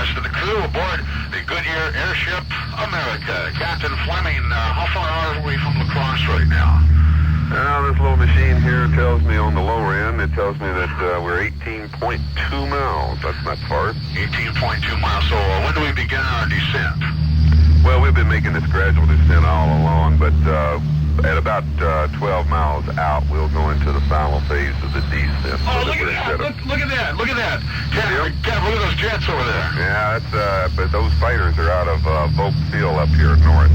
rest of the crew aboard the Goodyear airship America. Captain Fleming, how far are we from La Crosse right now? This little machine here tells me on the lower end, it tells me that we're 18.2 miles. That's not far. 18.2 miles. So when do we begin our descent? Well, we've been making this gradual descent all along, but at about 12 miles out, we'll go into the final phase of the descent. Oh, look at that! Look at that! Look at that! Cap, look at those jets over there. Yeah, that's but those fighters are out of Vogue Field up here north.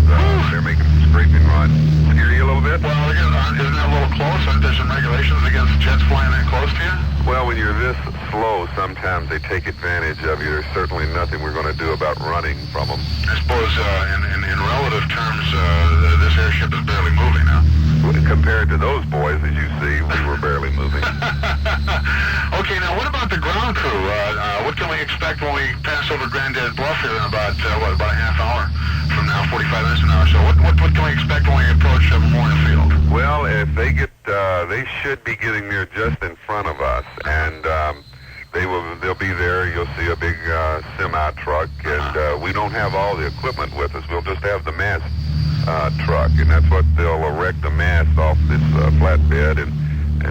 They're making some scraping runs. Scare you a little bit? Well, isn't that a little close? Aren't there some regulations against jets flying that close to you? Well, when you're this slow, sometimes they take advantage of you. There's certainly nothing we're going to do about running from them. I suppose in relative terms, this airship is barely moving, huh? Compared to those boys, as you see, we were barely moving. Okay, now what about the ground crew? What can we expect when we pass over Granddad Bluff here in about a half hour from now, 45 minutes from now or so? What can we expect when we approach Memorial Field? Well, if they get, they should be getting there just in front of us, and they'll be there. You'll see a big semi truck, and we don't have all the equipment with us. We'll just have the mast truck, and that's what they'll erect the mast off this flatbed, and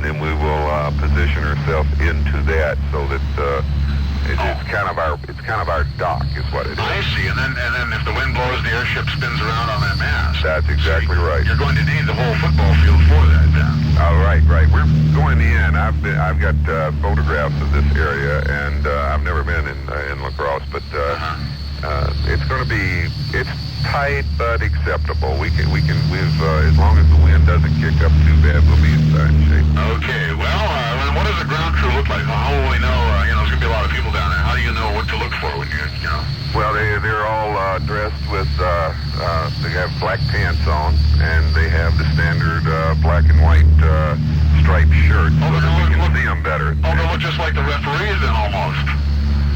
then we will position ourselves into that so that it's kind of our dock is what it is. I see, and then if the wind blows, the airship spins around on that mast. That's exactly right. You're going to need the whole football field for that, then. Oh, right. We're going in. I've got photographs of this area, and I've never been in La Crosse, but it's going to be tight but acceptable. We've as long as the wind doesn't kick up too bad, we'll be in fine shape. Okay. Well, what does the ground crew look like? How will we know? There's going to be a lot of people down there. How do you know what to look for when you know? Well, they're all dressed with they have black pants on, and they have the standard black and white striped shirt, so that we can see them better. Oh, they look just like the referees then, almost.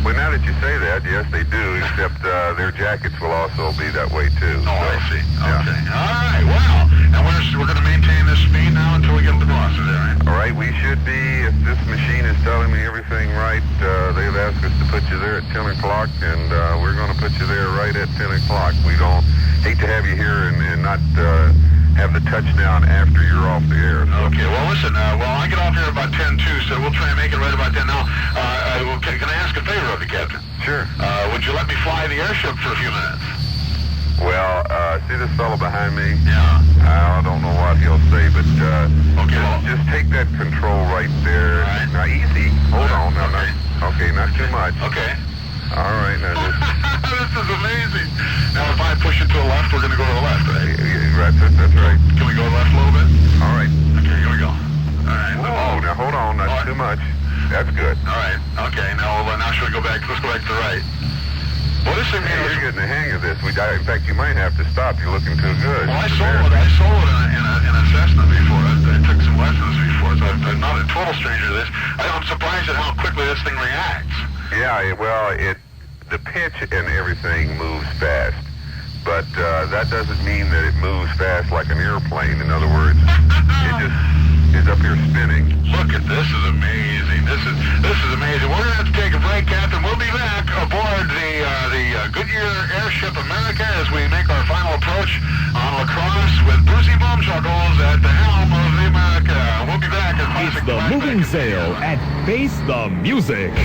Well, now that you say that, yes, they do, except their jackets will also be that way, too. Oh, so, I see. Yeah. Okay. All right. Well, and we're going to maintain this speed now until we get to Crosse, is that right? All right, we should be, if this machine is telling me everything right, they've asked us to put you there at 10 o'clock, and we're going to put you there right at 10 o'clock. We don't hate to have you here and not have the touchdown after you're off the air. So. Okay, well, listen, I get off here about 10 too, so we'll try and make it right about 10 now. Can I ask a favor of you, Captain? Sure. Would you let me fly the airship for a few minutes? Well, see this fellow behind me? Yeah. I don't know what he'll say, but okay, just take that control right there. All right. Now, easy. Hold on. Now, okay. Okay, not too much. Okay. All right, now just... This is amazing. Now, if I push it to the left, we're going to go to the left, right? That's right. Can we go left a little bit? All right. Okay, here we go. All right. Whoa, now hold on. Not too much. That's good. All right. Okay, now should we go back? Let's go back to the right. Well, this thing... You're getting the hang of this. In fact, you might have to stop. You're looking too good. Well, I soloed in a Cessna before. I took some lessons before, so I'm not a total stranger to this. I'm surprised at how quickly this thing reacts. Yeah, well, the pitch and everything moves fast, but that doesn't mean that it moves fast like an airplane. In other words, it just is up here spinning. Look at this! Is amazing. This is amazing. We're gonna have to take a break, Captain. We'll be back aboard the Goodyear airship America as we make our final approach on La Crosse with Brucie Bumchuckles at the helm of the America. We'll be back. It's the moving sail at Face the Music.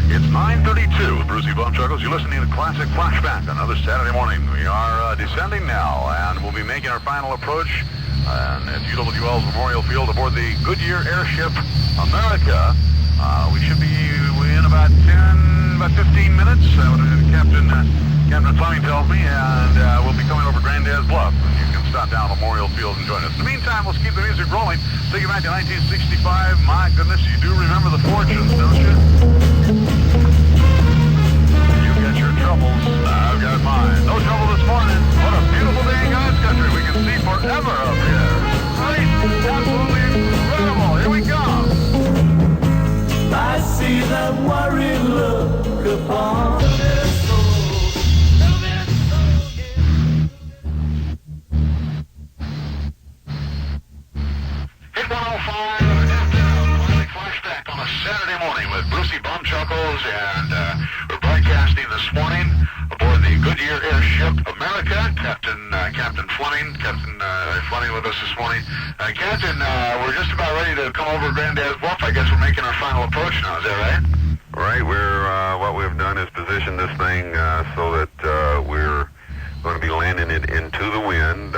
It's 9:32 with Brucie Bumchuckles. You're listening to Classic Flashback, another Saturday morning. We are descending now, and we'll be making our final approach at UWL's Memorial Field aboard the Goodyear airship America. We should be in about 15 minutes. Captain Fleming tells me, and we'll be coming over Granddad's Bluff. You can stop down Memorial Field and join us. In the meantime, let's keep the music rolling. Take you back to 1965. My goodness, you do remember the fortunes, don't you? You've got your troubles. I've got mine. No trouble this morning. What a beautiful day in God's country. We can see forever up here. Right? Absolutely incredible. Here we go. I see that worried look upon their souls. HIT 105 flashback on a Saturday morning with Brucie Bumchuckles, and we're broadcasting this morning aboard the Goodyear airship America. Captain Fleming, Fleming with us this morning. Captain, we're just about ready to come over Granddad's Bluff. I guess we're making our final approach now. Is that right? Right, what we've done is position this thing so that we're going to be landing it into the wind.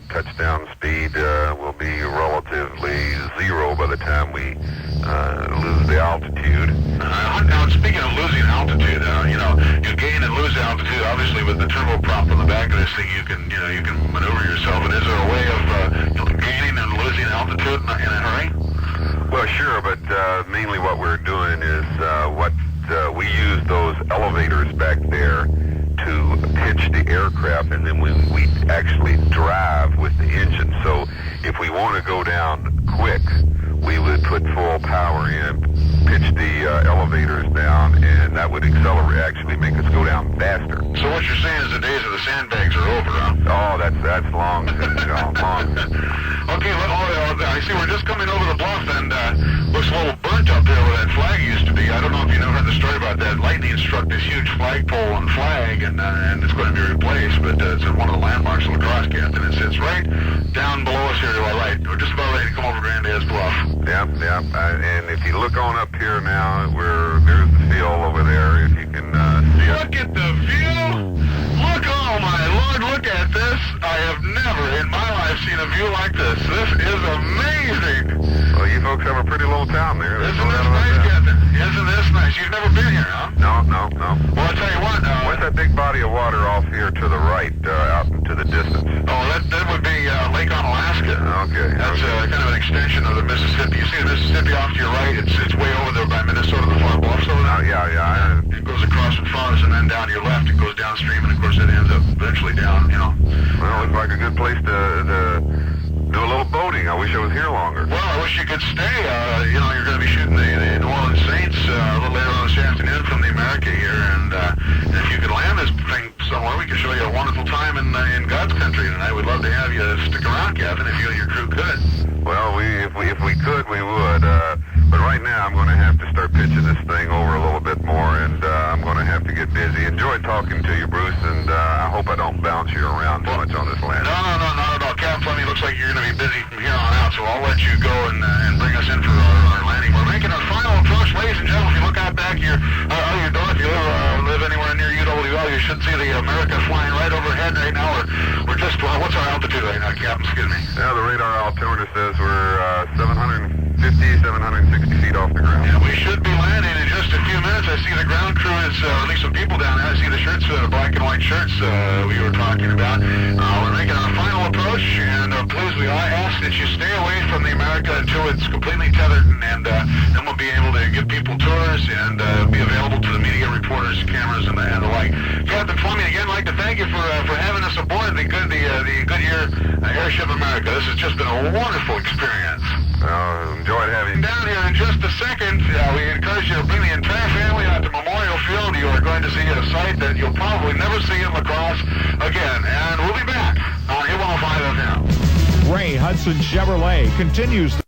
Touchdown speed will be relatively zero by the time we lose the altitude. Now, speaking of losing altitude, you gain and lose altitude. Obviously, with the turboprop on the back of this thing, you can maneuver yourself. And is there a way of gaining and losing altitude in a hurry? Well, sure, but mainly what we're doing is we use those elevators back there to pitch the aircraft, and then we actually drive with the engine. So if we want to go down quick, we would put full power in, pitch the elevators down, and that would actually make us go down faster. So what you're saying is the days of the sandbags are over, huh? Oh, that's long since gone. Long since. Okay, I see we're just coming over the bluff, and looks a little burnt up there where that flag used to be. I don't know if you heard the story about that. Lightning struck this huge flagpole and flag, and it's going to be replaced, but it's one of the landmarks of La Crosse, Captain. It sits right down below us here to our right. We're just about ready to come over Granddad's Bluff. Yep. And if you look on up here now, there's the field over there, if you can see it. Look at the view! Look, oh my Lord, look at this! I have never in my life seen a view like this. This is amazing! Well, you folks have a pretty little town there. Isn't this nice, Captain? Isn't this nice? You've never been here, huh? No. Well, I'll tell you what. What's that big body of water off here to the right, out into the distance? Oh, that would be Lake Onalaska. Okay. That's kind of an extension of the Mississippi. You see the Mississippi off to your right? It's way over there by Minnesota, the far bluffs over there. Yeah. It goes across in front of us, and then down to your left, it goes downstream, and of course it ends up eventually down, Well, it looks like a good place to do a little boating. I wish I was here longer. Well, I wish you could stay. You're going to be shooting the New Orleans Saints a little later on this afternoon from the America here, and if you could land this thing somewhere, we could show you a wonderful time in God's country, and I would love to have you stick around, Captain, if you and your crew could. Well, if we could, we would. But right now, I'm going to have to start pitching this thing over a little bit more, and I'm going to have to get busy. Enjoyed talking to you, Bruce, and I hope I don't bounce you around too much on this land. No, not at all. Captain Fleming, looks like you're going to be busy from here on out, so I'll let you go and bring us in for our landing. We're making our final approach, ladies and gentlemen. If you look out back your door, if you live anywhere near UWL, you should see the America flying right overhead right now. We're just, what's our altitude right now, Captain? Excuse me. Yeah, the radar altimeter says we're 760 feet off the ground. And we should be landing in just a few minutes. I see the ground crew is, at least some people down there. I see the shirts, black and white shirts we were talking about. We're making our final approach, and please, I ask that you stay away from the America until it's completely tethered, and then we'll be able to give people tours and be available to the media reporters, cameras, and the like. Captain Fleming, again, I'd like to thank you for having us aboard the Goodyear airship America. This has just been a wonderful experience. Enjoyed having you. Down here in just a second, we encourage you to bring the entire family out to Memorial Field. You are going to see a sight that you'll probably never see in La Crosse again. And we'll be back on HIT 105 FM. Ray Hudson Chevrolet continues to